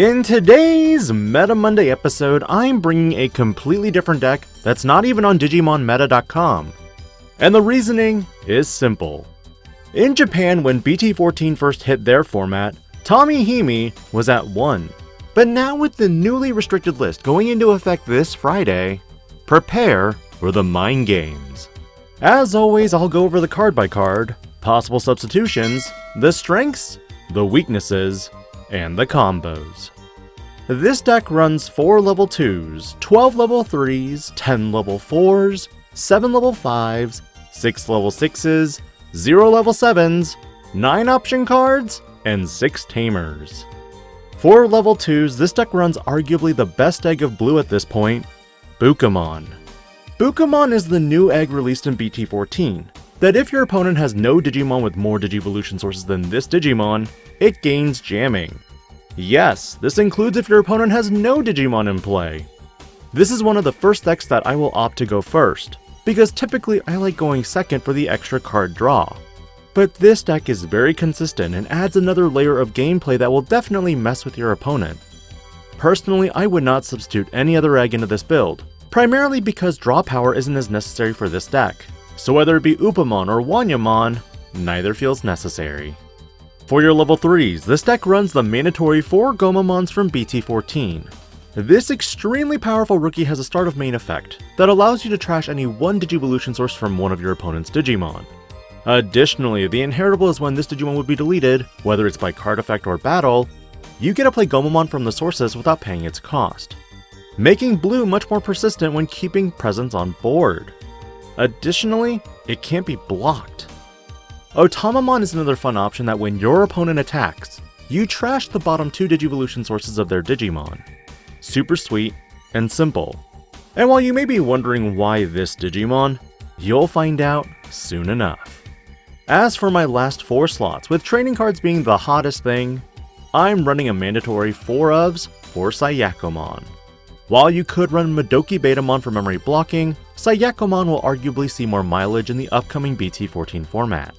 In today's Meta Monday episode, I'm bringing a completely different deck that's not even on DigimonMeta.com. And the reasoning is simple. In Japan, when BT14 first hit their format, Tommy was at 1. But now with the newly restricted list going into effect this Friday, prepare for the mind games. As always, I'll go over the card by card, possible substitutions, the strengths, the weaknesses, and the combos. This deck runs 4 level 2s, 12 level 3s, 10 level 4s, 7 level 5s, 6 level 6s, 0 level 7s, 9 option cards, and 6 tamers. For level 2s, this deck runs arguably the best egg of blue at this point, Bukamon. Bukamon is the new egg released in BT14, that if your opponent has no Digimon with more Digivolution sources than this Digimon, it gains jamming. Yes, this includes if your opponent has no Digimon in play. This is one of the first decks that I will opt to go first, because typically I like going second for the extra card draw. But this deck is very consistent and adds another layer of gameplay that will definitely mess with your opponent. Personally, I would not substitute any other egg into this build, primarily because draw power isn't as necessary for this deck, so whether it be Upamon or Wanyamon, neither feels necessary. For your level 3s, this deck runs the mandatory 4 gomamons from BT14. This extremely powerful rookie has a start of main effect that allows you to trash any one Digivolution source from one of your opponent's Digimon. Additionally, the inheritable is when this Digimon would be deleted, whether it's by card effect or battle, you get to play Gomamon from the sources without paying its cost, making blue much more persistent when keeping presence on board. Additionally, it can't be blocked. Otamamon is another fun option that when your opponent attacks, you trash the bottom 2 Digivolution sources of their Digimon. Super sweet and simple. And while you may be wondering why this Digimon, you'll find out soon enough. As for my last 4 slots, with training cards being the hottest thing, I'm running a mandatory 4 ofs for Sayakomon. While you could run Madoki Betamon for memory blocking, Sayakomon will arguably see more mileage in the upcoming BT14 format.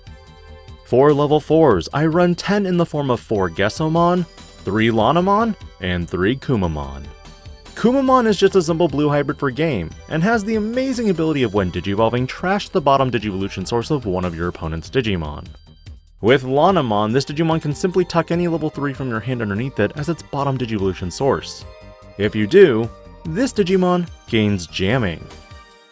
For level 4s, I run 10 in the form of 4 Gessomon, 3 Lanamon, and 3 Kumamon. Kumamon is just a simple blue hybrid for game, and has the amazing ability of when Digivolving, trash the bottom Digivolution source of one of your opponent's Digimon. With Lanamon, this Digimon can simply tuck any level 3 from your hand underneath it as its bottom Digivolution source. If you do, this Digimon gains jamming.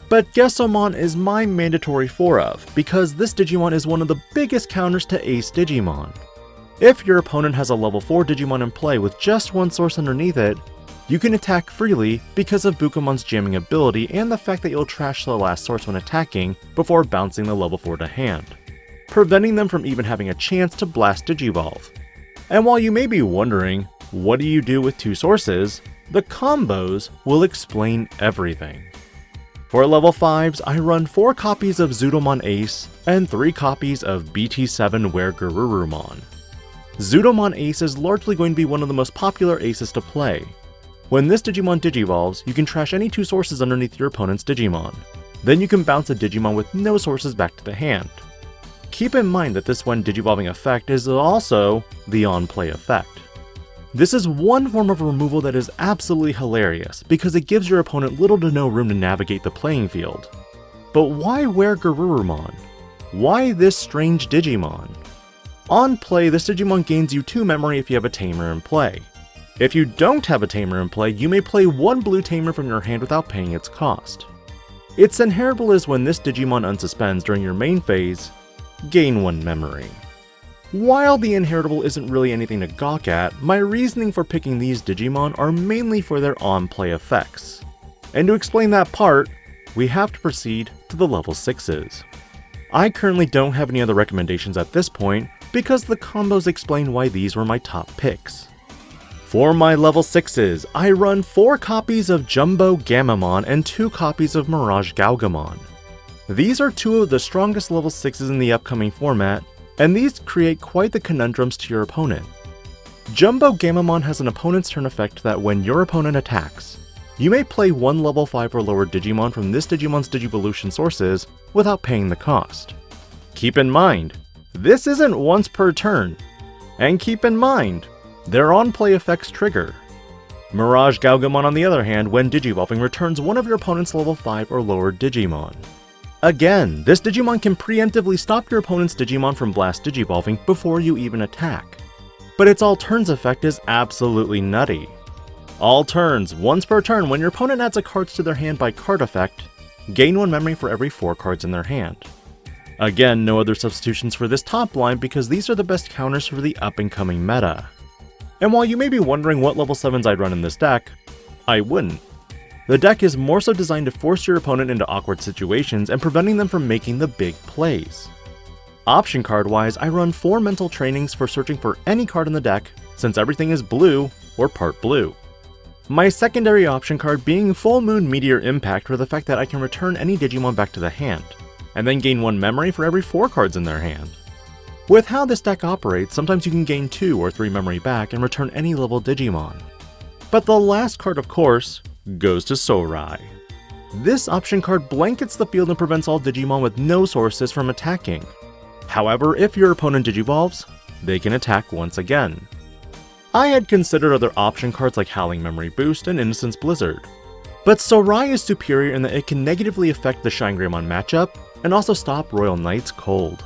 But Gessomon is my mandatory 4 of, because this Digimon is one of the biggest counters to Ace Digimon. If your opponent has a level 4 Digimon in play with just one source underneath it, you can attack freely because of Bukamon's jamming ability and the fact that you'll trash the last source when attacking before bouncing the level 4 to hand, preventing them from even having a chance to blast Digivolve. And while you may be wondering, what do you do with 2 sources, the combos will explain everything. For level 5s, I run 4 copies of Zudomon Ace and 3 copies of BT7 Weregarurumon. Zudomon Ace is largely going to be one of the most popular aces to play. When this Digimon Digivolves, you can trash any 2 sources underneath your opponent's Digimon. Then you can bounce a Digimon with no sources back to the hand. Keep in mind that this when Digivolving effect is also the on-play effect. This is one form of removal that is absolutely hilarious because it gives your opponent little to no room to navigate the playing field. But why Weregarurumon? Why this strange Digimon? On play, this Digimon gains you 2 memory if you have a Tamer in play. If you don't have a Tamer in play, you may play 1 blue Tamer from your hand without paying its cost. Its inheritable is when this Digimon unsuspends during your main phase, gain 1 memory. While the inheritable isn't really anything to gawk at, my reasoning for picking these Digimon are mainly for their on-play effects. And to explain that part, we have to proceed to the level 6s. I currently don't have any other recommendations at this point, because the combos explain why these were my top picks. For my level 6s, I run 4 copies of Jumbogamemon and 2 copies of Mirage Galgamon. These are 2 of the strongest level 6s in the upcoming format, and these create quite the conundrums to your opponent. Jumbogamemon has an opponent's turn effect that when your opponent attacks, you may play 1 level 5 or lower Digimon from this Digimon's Digivolution sources without paying the cost. Keep in mind, this isn't once per turn, and keep in mind, Their on-play effects trigger. Mirage Gaugamon, on the other hand, when Digivolving, returns one of your opponent's level 5 or lower Digimon. Again, this Digimon can preemptively stop your opponent's Digimon from blast Digivolving before you even attack. But its all turns effect is absolutely nutty. All turns, once per turn, when your opponent adds a card to their hand by card effect, gain 1 memory for every 4 cards in their hand. Again, no other substitutions for this top line because these are the best counters for the up and coming meta. And while you may be wondering what level 7s I'd run in this deck, I wouldn't. The deck is more so designed to force your opponent into awkward situations and preventing them from making the big plays. Option card wise, I run 4 mental trainings for searching for any card in the deck, since everything is blue or part blue. My secondary option card being Full Moon Meteor Impact for the fact that I can return any Digimon back to the hand, and then gain 1 memory for every 4 cards in their hand. With how this deck operates, sometimes you can gain 2 or 3 memory back and return any level Digimon. But the last card, of course, goes to Sorai. This option card blankets the field and prevents all Digimon with no sources from attacking. However, if your opponent Digivolves, they can attack once again. I had considered other option cards like Howling Memory Boost and Innocence Blizzard, but Sorai is superior in that it can negatively affect the Shine Greymon matchup and also stop Royal Knights cold.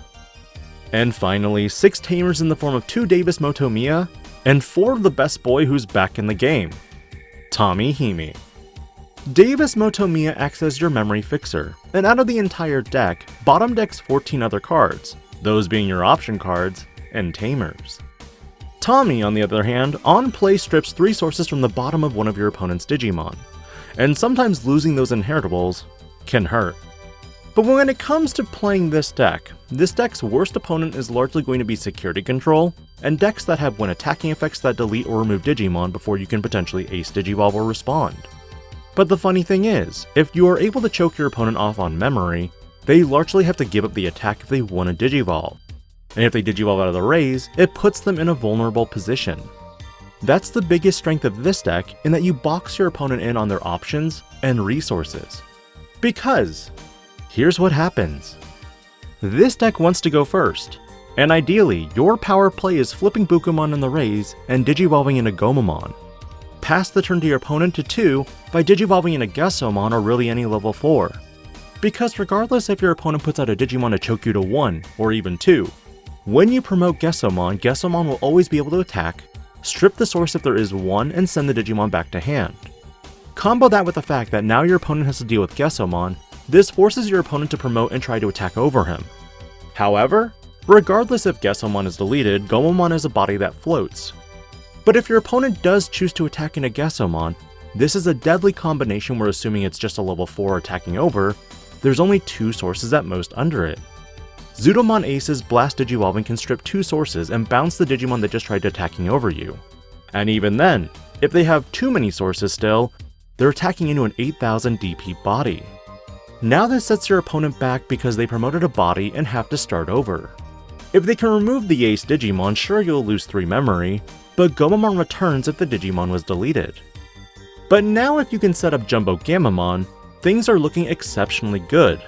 And finally, 6 Tamers in the form of 2 Davis Motomiya and 4 of the best boy who's back in the game, Tommy Hime. Davis Motomiya acts as your memory fixer, and out of the entire deck, bottom decks 14 other cards, those being your option cards and Tamers. Tommy, on the other hand, on play strips 3 sources from the bottom of one of your opponent's Digimon, and sometimes losing those inheritables can hurt. But when it comes to playing this deck's worst opponent is largely going to be Security Control, and decks that have when attacking effects that delete or remove Digimon before you can potentially ace Digivolve or respond. But the funny thing is, if you are able to choke your opponent off on memory, they largely have to give up the attack if they want to Digivolve. And if they Digivolve out of the raise, it puts them in a vulnerable position. That's the biggest strength of this deck, in that you box your opponent in on their options and resources. Because here's what happens. This deck wants to go first, and ideally, your power play is flipping Bukumon in the raise and Digivolving into Gomamon. Pass the turn to your opponent to 2 by Digivolving into Gessomon or really any level 4. Because regardless if your opponent puts out a Digimon to choke you to 1 or even 2, when you promote Gessomon, Gessomon will always be able to attack, strip the source if there is one, and send the Digimon back to hand. Combo that with the fact that now your opponent has to deal with Gessomon, this forces your opponent to promote and try to attack over him. However, regardless if Gessomon is deleted, Gomamon is a body that floats. But if your opponent does choose to attack into Gessomon, this is a deadly combination where, assuming it's just a level 4 attacking over, there's only 2 sources at most under it. Zudomon Ace's Blast Digivolving can strip 2 sources and bounce the Digimon that just tried attacking over you. And even then, if they have too many sources still, they're attacking into an 8000 DP body. Now this sets your opponent back because they promoted a body and have to start over. If they can remove the Ace Digimon, sure, you'll lose 3 memory, but Gomamon returns if the Digimon was deleted. But now if you can set up Jumbogamemon, things are looking exceptionally good.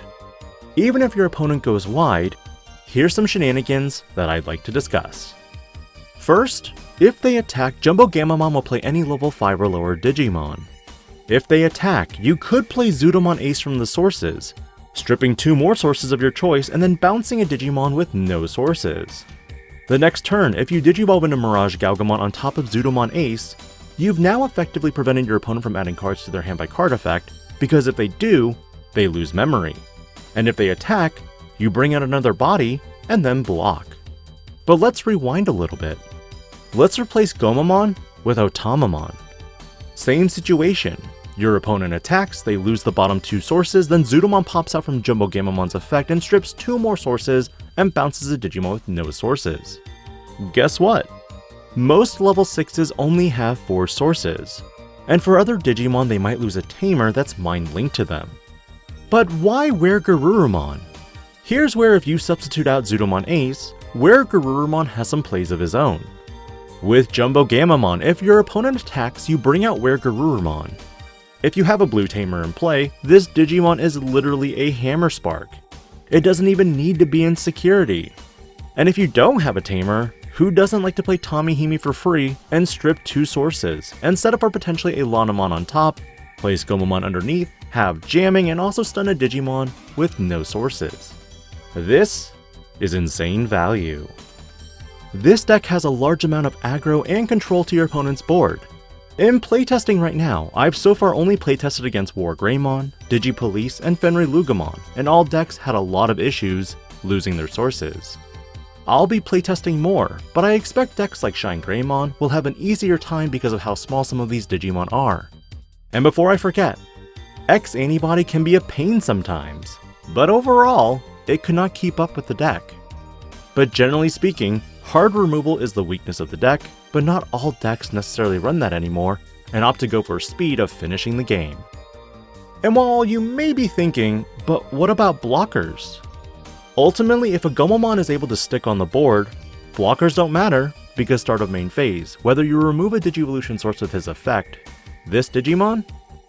Even if your opponent goes wide, here's some shenanigans that I'd like to discuss. First, if they attack, Jumbogamemon will play any level 5 or lower Digimon. If they attack, you could play Zudomon Ace from the sources, stripping 2 more sources of your choice and then bouncing a Digimon with no sources. The next turn, if you Digivolve into Mirage Gaugamon on top of Zudomon Ace, you've now effectively prevented your opponent from adding cards to their hand by card effect, because if they do, they lose memory. And if they attack, you bring out another body and then block. But let's rewind a little bit. Let's replace Gomamon with Otamamon. Same situation. Your opponent attacks, they lose the bottom 2 sources, then Zudomon pops out from Jumbogamemon's effect and strips 2 more sources and bounces a Digimon with no sources. Guess what? Most level 6s only have 4 sources, and for other Digimon they might lose a Tamer that's mind linked to them. But why WereGarurumon? Here's where, if you substitute out Zudomon Ace, WereGarurumon has some plays of his own. With Jumbogamemon, if your opponent attacks, you bring out WereGarurumon. If you have a blue Tamer in play, this Digimon is literally a Hammer Spark. It doesn't even need to be in security. And if you don't have a Tamer, who doesn't like to play Tommy-Himi for free and strip 2 sources, and set up for potentially a Lanamon on top, place Gomamon underneath, have jamming, and also stun a Digimon with no sources? This is insane value. This deck has a large amount of aggro and control to your opponent's board. In playtesting right now, I've so far only playtested against War Greymon, Digipolice, and Fenrir Lugamon, and all decks had a lot of issues losing their sources. I'll be playtesting more, but I expect decks like Shine Greymon will have an easier time because of how small some of these Digimon are. And before I forget, X-Antibody can be a pain sometimes, but overall, it could not keep up with the deck. But generally speaking, hard removal is the weakness of the deck, but not all decks necessarily run that anymore and opt to go for speed of finishing the game. And while you may be thinking, but what about blockers? Ultimately, if a Gomamon is able to stick on the board, blockers don't matter, because start of main phase, whether you remove a Digivolution source with his effect, this Digimon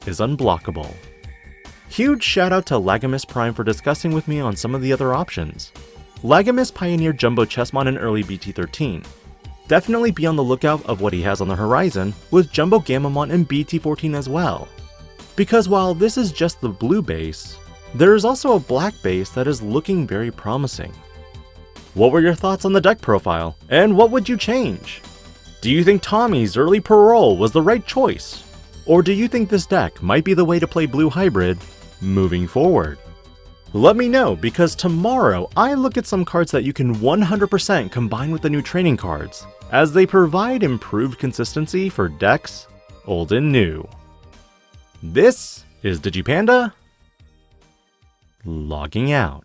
is unblockable. Huge shout out to Laggimusprime for discussing with me on some of the other options. Laggimus pioneered Jumbochessmon in early BT13. Definitely be on the lookout of what he has on the horizon with Jumbogamemon and BT14 as well. Because while this is just the blue base, there is also a black base that is looking very promising. What were your thoughts on the deck profile, and what would you change? Do you think Tommy's early parole was the right choice? Or do you think this deck might be the way to play Blue Hybrid moving forward? Let me know, because tomorrow I look at some cards that you can 100% combine with the new training cards, as they provide improved consistency for decks old and new. This is Digi-Panda, logging out.